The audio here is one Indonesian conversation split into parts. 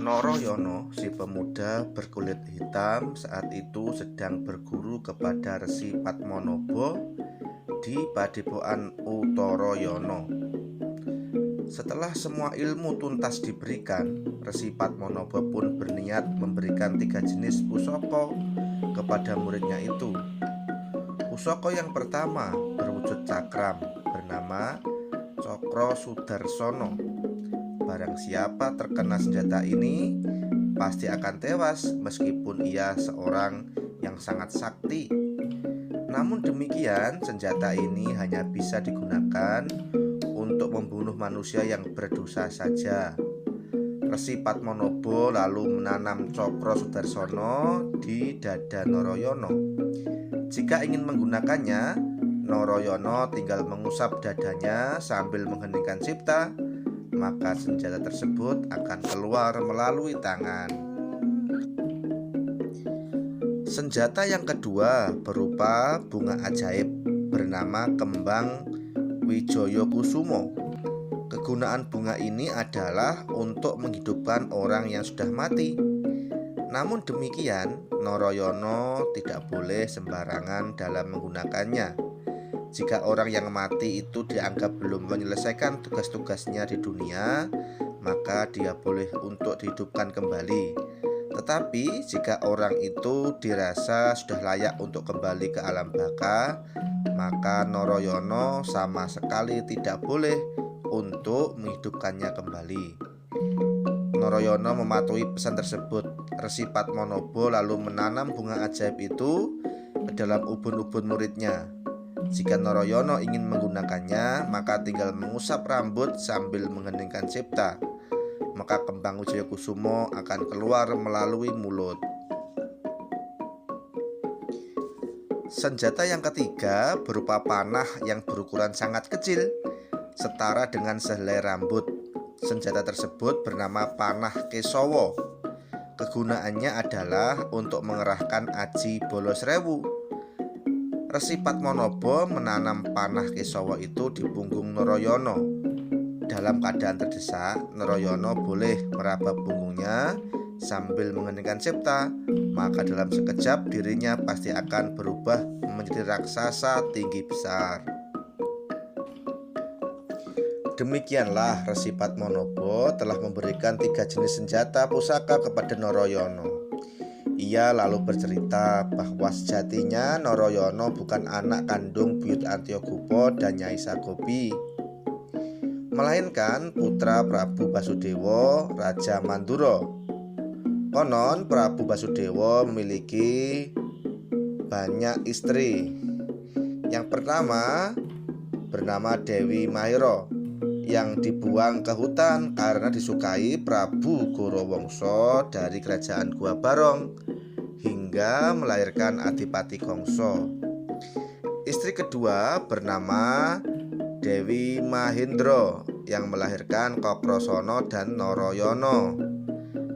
Noroyono, si pemuda berkulit hitam, saat itu sedang berguru kepada Resi Padmanaba di Padepokan Uttarayono. Setelah semua ilmu tuntas diberikan, Resi Padmanaba pun berniat memberikan 3 jenis pusaka kepada muridnya itu. Pusaka yang pertama berwujud cakram bernama Cakra Sudarsono. Barang siapa terkena senjata ini pasti akan tewas meskipun ia seorang yang sangat sakti. Namun demikian, senjata ini hanya bisa digunakan untuk membunuh manusia yang berdosa saja. Resi Padmanaba lalu menanam Cakra Sudarsono di dada Noroyono. Jika ingin menggunakannya, Noroyono tinggal mengusap dadanya sambil mengheningkan cipta, maka senjata tersebut akan keluar melalui tangan. Senjata yang kedua berupa bunga ajaib bernama kembang Wijayakusuma. Kegunaan bunga ini adalah untuk menghidupkan orang yang sudah mati. Namun demikian, Noroyono tidak boleh sembarangan dalam menggunakannya. Jika orang yang mati itu dianggap belum menyelesaikan tugas-tugasnya di dunia, maka dia boleh untuk dihidupkan kembali. Tetapi jika orang itu dirasa sudah layak untuk kembali ke alam baka, maka Noroyono sama sekali tidak boleh untuk menghidupkannya kembali. Noroyono mematuhi pesan tersebut. Resi Padmanaba lalu menanam bunga ajaib itu ke dalam ubun-ubun muridnya. Jika Noroyono ingin menggunakannya, maka tinggal mengusap rambut sambil mengheningkan cipta, maka kembang Wijayakusuma akan keluar melalui mulut. Senjata yang ketiga berupa panah yang berukuran sangat kecil, setara dengan sehelai rambut. Senjata tersebut bernama panah Kesawa. Kegunaannya adalah untuk mengerahkan aji Balasrewu. Resi Padmanaba menanam panah Kesawa itu di punggung Noroyono. Dalam keadaan terdesak, Noroyono boleh meraba punggungnya sambil mengheningkan cipta, maka dalam sekejap dirinya pasti akan berubah menjadi raksasa tinggi besar. Demikianlah Resi Padmanaba telah memberikan 3 jenis senjata pusaka kepada Noroyono. Ia lalu bercerita bahwa sejatinya Noroyono bukan anak kandung Buyut Antiogopa dan Nyai Sagopi, melainkan putra Prabu Basudewa, Raja Mandura. Konon Prabu Basudewa memiliki banyak istri. Yang pertama bernama Dewi Mahira, yang dibuang ke hutan karena disukai Prabu Gorawangsa dari kerajaan Gua Barong hingga melahirkan Adipati Kangsa. Istri kedua bernama Dewi Mahindra yang melahirkan Kakrasana dan Narayana.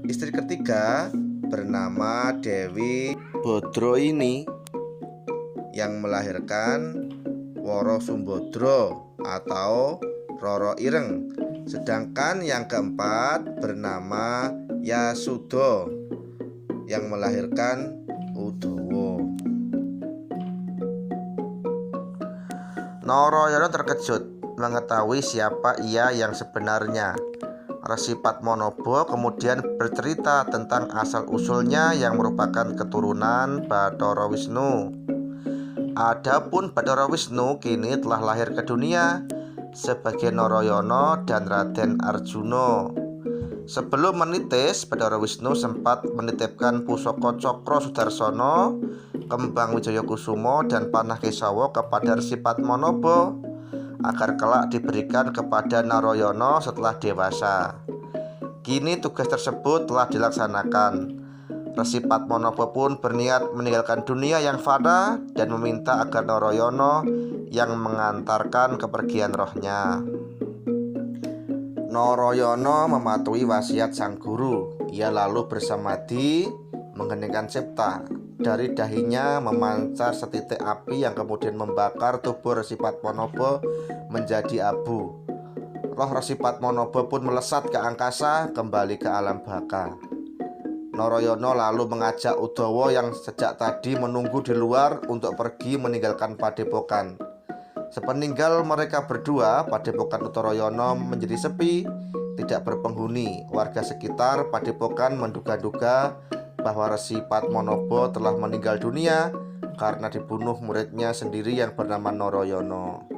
Istri ketiga bernama Dewi Badraini yang melahirkan Wara Sumbadra atau Rara Ireng. Sedangkan yang keempat bernama Yasuda yang melahirkan Udawa. Noroyono terkejut mengetahui siapa ia yang sebenarnya. Resi Padmanaba kemudian bercerita tentang asal-usulnya yang merupakan keturunan Bathara Wisnu. Adapun Bathara Wisnu kini telah lahir ke dunia sebagai Noroyono dan Raden Arjuna. Sebelum menitis, Bathara Wisnu sempat menitipkan pusaka Cakra Sudarsono, kembang Wijayakusuma dan panah Kesawa kepada Resi Padmanaba agar kelak diberikan kepada Noroyono setelah dewasa. Kini tugas tersebut telah dilaksanakan. Resi Padmanaba pun berniat meninggalkan dunia yang fana dan meminta agar Noroyono yang mengantarkan kepergian rohnya. Noroyono mematuhi wasiat sang guru. Ia lalu bersamadhi mengheningkan cipta. Dari dahinya memancar setitik api yang kemudian membakar tubuh Resi Padmanaba menjadi abu. roh Resi Padmanaba pun melesat ke angkasa, kembali ke alam baka. Narayana lalu mengajak Udawa yang sejak tadi menunggu di luar untuk pergi meninggalkan padepokan. Sepeninggal mereka berdua, padepokan Utarayana menjadi sepi, tidak berpenghuni. Warga sekitar padepokan menduga-duga bahwa Resi Padmanaba telah meninggal dunia karena dibunuh muridnya sendiri yang bernama Narayana.